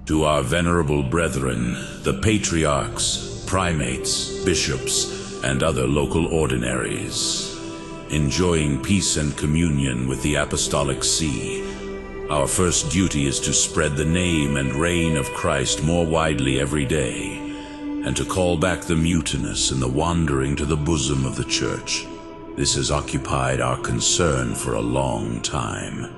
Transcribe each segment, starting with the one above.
To our venerable brethren, the patriarchs, primates, bishops, and other local ordinaries, enjoying peace and communion with the Apostolic See, our first duty is to spread the name and reign of Christ more widely every day, and to call back the mutinous and the wandering to the bosom of the Church. This has occupied our concern for a long time.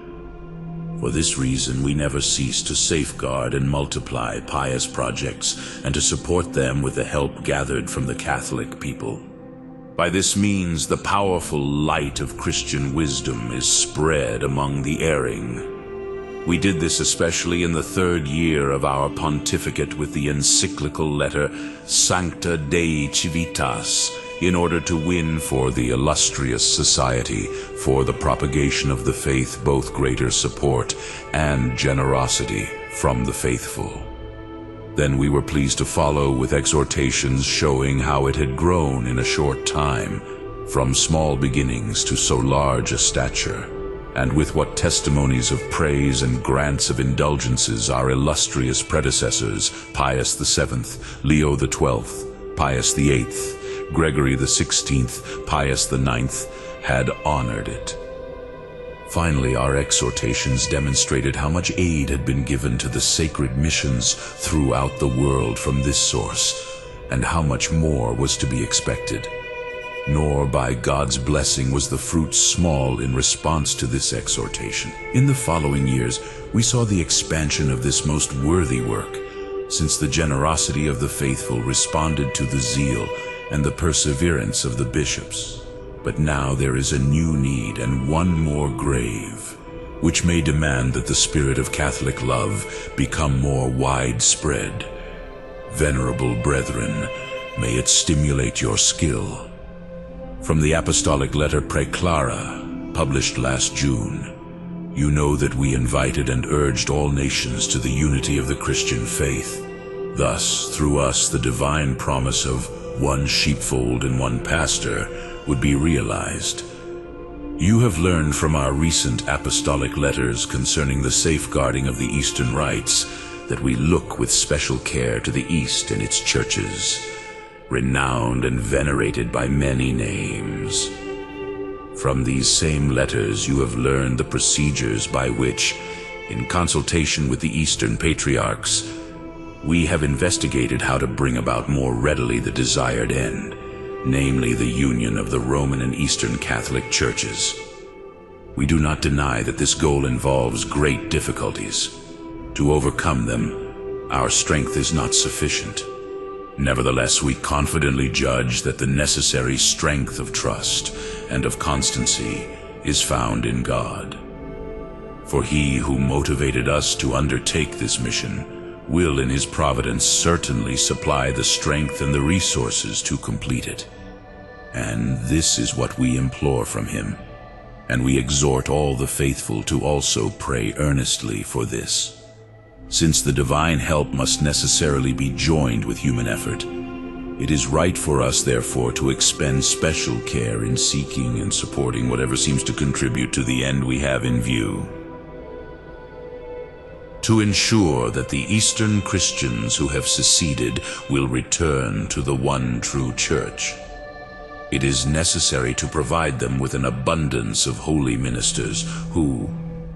For this reason, we never cease to safeguard and multiply pious projects and to support them with the help gathered from the Catholic people. By this means, the powerful light of Christian wisdom is spread among the erring. We did this especially in the 3rd year of our pontificate with the encyclical letter Sancta Dei Civitas, in order to win for the illustrious society, for the propagation of the faith, both greater support and generosity from the faithful. Then we were pleased to follow with exhortations showing how it had grown in a short time, from small beginnings to so large a stature, and with what testimonies of praise and grants of indulgences our illustrious predecessors, Pius VII, Leo XII, Pius VIII, Gregory XVI, Pius IX, had honored it. Finally, our exhortations demonstrated how much aid had been given to the sacred missions throughout the world from this source, and how much more was to be expected. Nor by God's blessing was the fruit small in response to this exhortation. In the following years, we saw the expansion of this most worthy work, since the generosity of the faithful responded to the zeal and the perseverance of the bishops. But now there is a new need, and one more grave, which may demand that the spirit of Catholic love become more widespread. Venerable brethren, may it stimulate your skill. From the Apostolic letter Praeclara, published last June, you know that we invited and urged all nations to the unity of the Christian faith. Thus, through us, the divine promise of one sheepfold and one pastor would be realized. You have learned from our recent apostolic letters concerning the safeguarding of the Eastern rites that we look with special care to the East and its churches, renowned and venerated by many names. From these same letters you have learned the procedures by which, in consultation with the Eastern patriarchs, we have investigated how to bring about more readily the desired end, namely the union of the Roman and Eastern Catholic churches. We do not deny that this goal involves great difficulties. To overcome them, our strength is not sufficient. Nevertheless, we confidently judge that the necessary strength of trust and of constancy is found in God. For He who motivated us to undertake this mission will in His providence certainly supply the strength and the resources to complete it. And this is what we implore from Him, and we exhort all the faithful to also pray earnestly for this. Since the divine help must necessarily be joined with human effort, it is right for us, therefore, to expend special care in seeking and supporting whatever seems to contribute to the end we have in view. To ensure that the Eastern Christians who have seceded will return to the one true Church, it is necessary to provide them with an abundance of holy ministers who,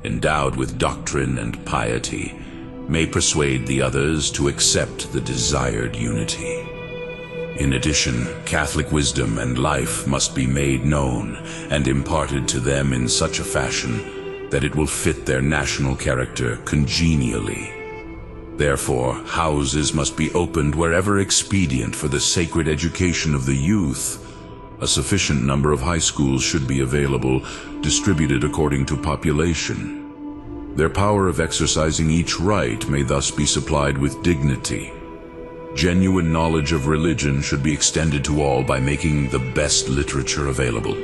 endowed with doctrine and piety, may persuade the others to accept the desired unity. In addition, Catholic wisdom and life must be made known and imparted to them in such a fashion that it will fit their national character congenially. Therefore, houses must be opened wherever expedient for the sacred education of the youth. A sufficient number of high schools should be available, distributed according to population. Their power of exercising each rite may thus be supplied with dignity. Genuine knowledge of religion should be extended to all by making the best literature available.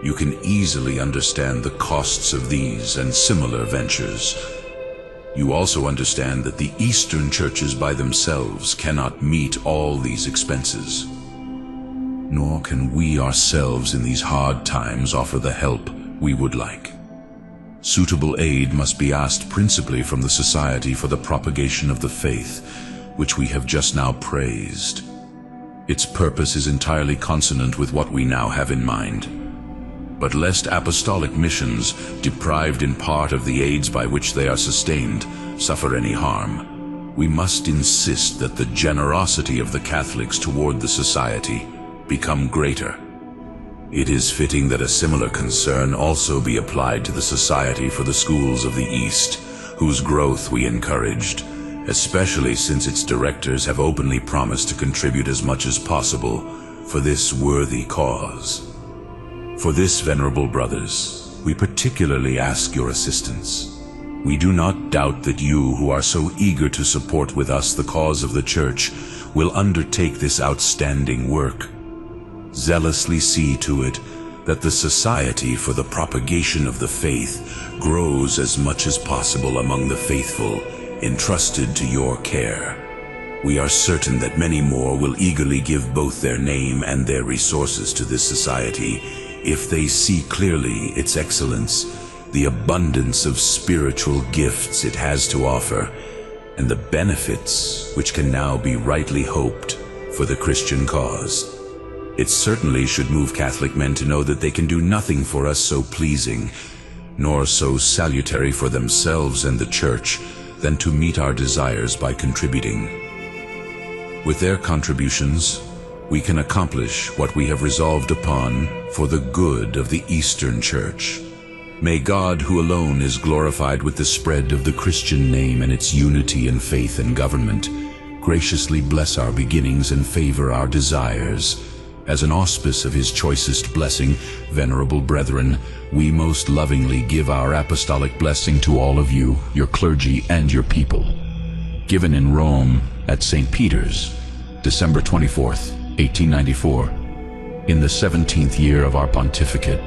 You can easily understand the costs of these and similar ventures. You also understand that the Eastern churches by themselves cannot meet all these expenses. Nor can we ourselves in these hard times offer the help we would like. Suitable aid must be asked principally from the Society for the Propagation of the Faith, which we have just now praised. Its purpose is entirely consonant with what we now have in mind. But lest apostolic missions, deprived in part of the aids by which they are sustained, suffer any harm, we must insist that the generosity of the Catholics toward the Society become greater. It is fitting that a similar concern also be applied to the Society for the Schools of the East, whose growth we encouraged, especially since its directors have openly promised to contribute as much as possible for this worthy cause. For this, venerable brothers, we particularly ask your assistance. We do not doubt that you, who are so eager to support with us the cause of the Church, will undertake this outstanding work. Zealously see to it that the Society for the Propagation of the Faith grows as much as possible among the faithful entrusted to your care. We are certain that many more will eagerly give both their name and their resources to this society if they see clearly its excellence, the abundance of spiritual gifts it has to offer, and the benefits which can now be rightly hoped for the Christian cause. It certainly should move Catholic men to know that they can do nothing for us so pleasing, nor so salutary for themselves and the Church, than to meet our desires by contributing. With their contributions, we can accomplish what we have resolved upon for the good of the Eastern Church. May God, who alone is glorified with the spread of the Christian name and its unity in faith and government, graciously bless our beginnings and favor our desires. As an auspice of his choicest blessing, venerable brethren, we most lovingly give our apostolic blessing to all of you, your clergy, and your people. Given in Rome at St. Peter's, December 24th, 1894, in the 17th year of our pontificate,